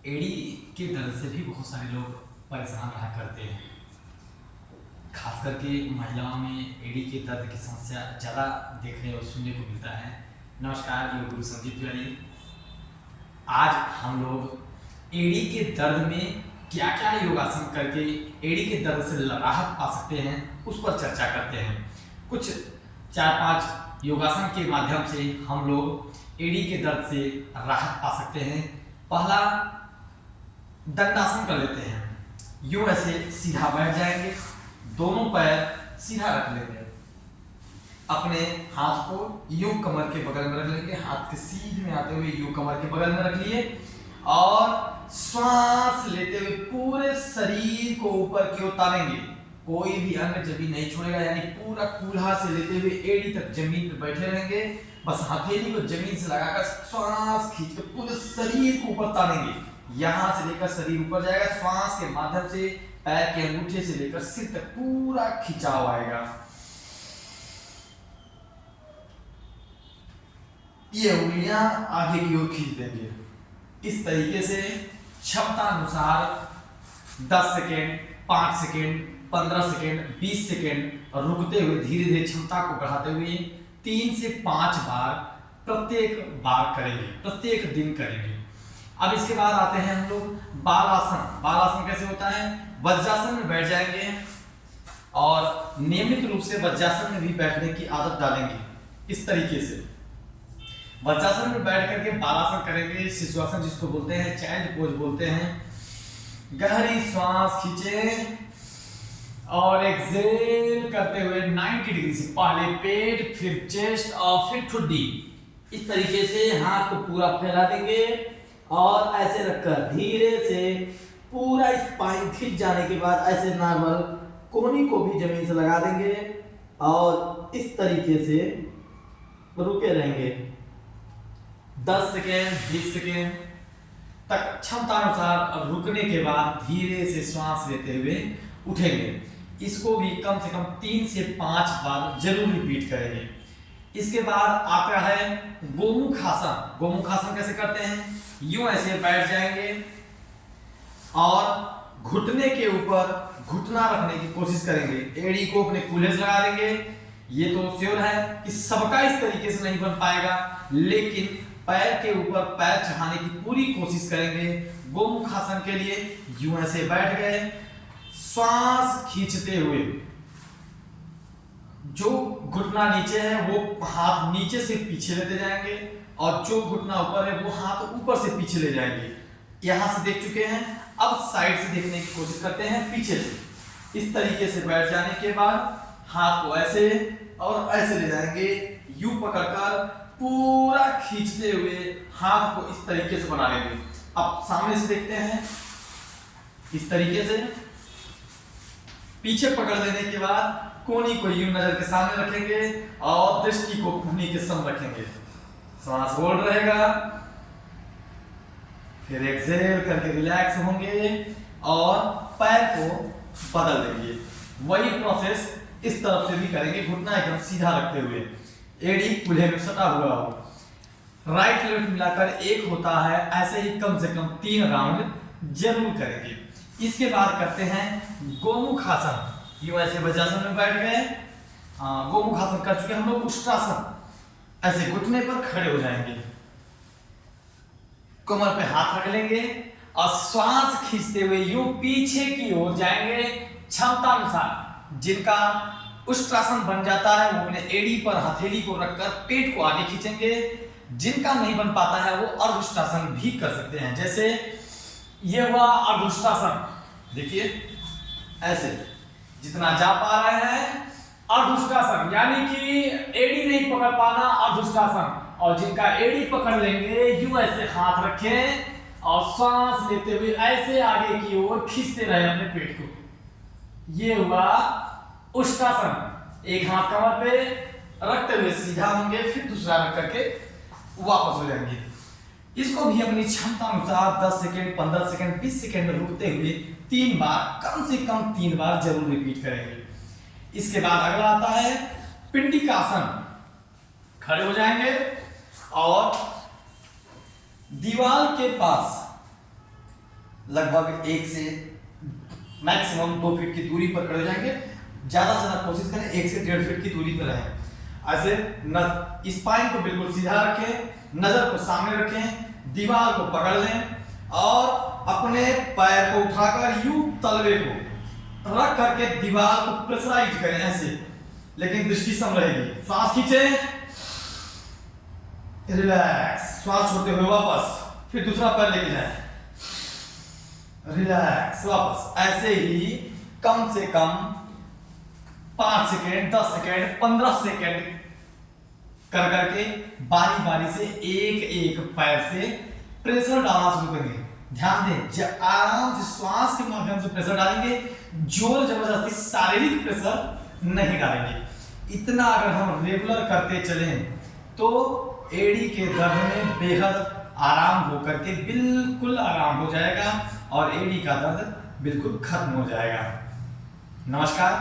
एड़ी के दर्द से भी बहुत सारे लोग परेशान रहा करते हैं। खास करके महिलाओं में एड़ी के दर्द की समस्या ज़्यादा देखने और सुनने को मिलता है। नमस्कार, योग गुरु संदीप तिवारी। आज हम लोग एड़ी के दर्द में क्या क्या योगासन करके एड़ी के दर्द से राहत पा सकते हैं उस पर चर्चा करते हैं। कुछ 4-5 योगासन के माध्यम से हम लोग एड़ी के दर्द से राहत पा सकते हैं। पहला, दंडासन कर लेते हैं। यूं ऐसे सीधा बैठ जाएंगे, दोनों पैर सीधा रख लेंगे, अपने हाथ को यूं कमर के बगल में रख लेंगे, हाथ के सीध में आते हुए यूं कमर के बगल में रख लिए और श्वास लेते हुए पूरे शरीर को ऊपर की ओर तानेंगे। कोई भी अंग जमीन नहीं छोड़ेगा, यानी पूरा कूल्हा से लेते हुए एड़ी तक जमीन पर बैठे रहेंगे। बस हथेली को जमीन से लगाकर श्वास खींच कर पूरे शरीर को ऊपर तानेंगे। यहां से लेकर शरीर ऊपर जाएगा, श्वास के माध्यम से पैर के अंगूठे से लेकर सिर तक पूरा खिंचाव आएगा। ये उंगलियां आगे की ओर खींच देंगे। इस तरीके से क्षमता अनुसार 10 सेकेंड, 5 सेकेंड, 15 सेकेंड, 20 सेकेंड रुकते हुए धीरे धीरे क्षमता को बढ़ाते हुए 3 से 5 बार प्रत्येक बार करेंगे, प्रत्येक दिन करेंगे। अब इसके बाद आते हैं हम लोग बालासन। बालासन कैसे होता है? वज्रासन में बैठ जाएंगे और नियमित रूप से वज्रासन में भी बैठने की आदत डालेंगे। इस तरीके से वज्रासन में बैठ करके बालासन करेंगे, शिशुआसन जिसको बोलते हैं, चाइल्ड पोज बोलते हैं। गहरी श्वास खींचे और एक्सहेल करते हुए 90 डिग्री से पहले पेट, फिर चेस्ट और फिर ठुड्डी। इस तरीके से हाथ को पूरा फैला देंगे और ऐसे रखकर धीरे से पूरा स्पाइन खिंच जाने के बाद ऐसे नॉर्मल कोहनी को भी जमीन से लगा देंगे और इस तरीके से रुके रहेंगे 10 सेकेंड, 20 सेकेंड तक क्षमता अनुसार। रुकने के बाद धीरे से श्वास लेते हुए उठेंगे। इसको भी कम से कम 3 से 5 बार जरूर रिपीट करेंगे। इसके बाद आता है गोमुखासन। गोमुखासन कैसे करते हैं? यूं ऐसे बैठ जाएंगे और घुटने के ऊपर घुटना रखने की कोशिश करेंगे, एड़ी को अपने कूल्हे से लगा देंगे। ये तो श्योर है कि सबका इस तरीके से नहीं बन पाएगा, लेकिन पैर के ऊपर पैर चढ़ाने की पूरी कोशिश करेंगे। गोमुखासन के लिए यूं ऐसे बैठ गए, श्वास खींचते हुए जो घुटना नीचे है वो हाथ नीचे से पीछे लेते जाएंगे और जो घुटना ऊपर है वो हाथ ऊपर से पीछे ले जाएंगे। यहां से देख चुके हैं, अब साइड से देखने की कोशिश करते हैं, पीछे से। इस तरीके से बैठ जाने के बाद हाथ को ऐसे और ऐसे ले जाएंगे, यूं पकड़कर पूरा खींचते हुए हाथ को इस तरीके से बना लेंगे। अब सामने से देखते हैं, इस तरीके से पीछे पकड़ लेने के बाद कोहनी को यूं नजर के सामने रखेंगे और दृष्टि को कोहनी के सम रखेंगे। श्वास होल्ड रहेगा, फिर एक्सहेल करके रिलैक्स होंगे और पैर को बदल देंगे। वही प्रोसेस इस तरफ से भी करेंगे, घुटना एकदम सीधा रखते हुए, एड़ी कूल्हे में सटा हुआ हो। राइट लेफ्ट मिलाकर 1 होता है, ऐसे ही कम से कम 3 राउंड जरूर करेंगे। इसके बाद करते हैं गोमुखासन। यूं ऐसे वज्रासन में बैठ गए, गोमुखासन कर चुके हम लोग। उष्ट्रासन, ऐसे घुटने पर खड़े हो जाएंगे, कमर पे हाथ रख लेंगे और श्वास खींचते हुए यूं पीछे की ओर जाएंगे। क्षमता अनुसार जिनका उष्ट्रासन बन जाता है वो अपने एड़ी पर हथेली को रखकर पेट को आगे खींचेंगे। जिनका नहीं बन पाता है वो अर्धउष्ट्रासन भी कर सकते हैं। जैसे ये हुआ अर्धउष्ट्रासन, देखिए ऐसे जितना जा पा रहे हैं अर्धउष्ट्रासन, यानी कि एड़ी नहीं पकड़ पाना अर्धउष्ट्रासन। और जिनका एड़ी पकड़ लेंगे यूं ऐसे हाथ रखें और श्वास लेते हुए ऐसे आगे की ओर खींचते रहे अपने पेट को। ये हुआ उष्ट्रासन। एक हाथ कमर पे रखते हुए सीधा होंगे, फिर दूसरा रख करके वापस हो जाएंगे। इसको भी अपनी क्षमता अनुसार 10 सेकेंड, 15 सेकेंड, 20 सेकेंड रुकते हुए 3 बार, कम से कम 3 बार जरूर रिपीट करेंगे। इसके बाद अगला आता है पिंडिकासन। खड़े हो जाएंगे और दीवार के पास लगभग 1 से मैक्सिमम 2 फीट की दूरी पर खड़े हो जाएंगे। ज्यादा से ज्यादा कोशिश करें 1 से 1.5 फीट की दूरी पर रहें। ऐसे स्पाइन को बिल्कुल सीधा रखें, नजर को सामने रखें, दीवार को पकड़ लें और अपने पैर को उठाकर यूं तलवे को रख करके दीवार को प्रेशराइज करें ऐसे, लेकिन दृष्टि सम रहेगी। श्वास खींचे, रिलैक्स, श्वास छोड़ते हुए वापस, फिर दूसरा पैर लेके जाएं, रिलैक्स, वापस। ऐसे ही कम से कम 5 सेकेंड, 10 सेकेंड, 15 सेकेंड कर करके बारी बारी से एक एक पैर से प्रेशर डालना शुरू करेंगे। ध्यान दें, जब आराम से श्वास के माध्यम से प्रेशर डालेंगे, जोर जबरदस्ती शारीरिक प्रेशर नहीं डालेंगे। इतना अगर हम रेगुलर करते चलें तो एड़ी के दर्द में बेहद आराम होकर के बिल्कुल आराम हो जाएगा और एड़ी का दर्द बिल्कुल खत्म हो जाएगा। नमस्कार।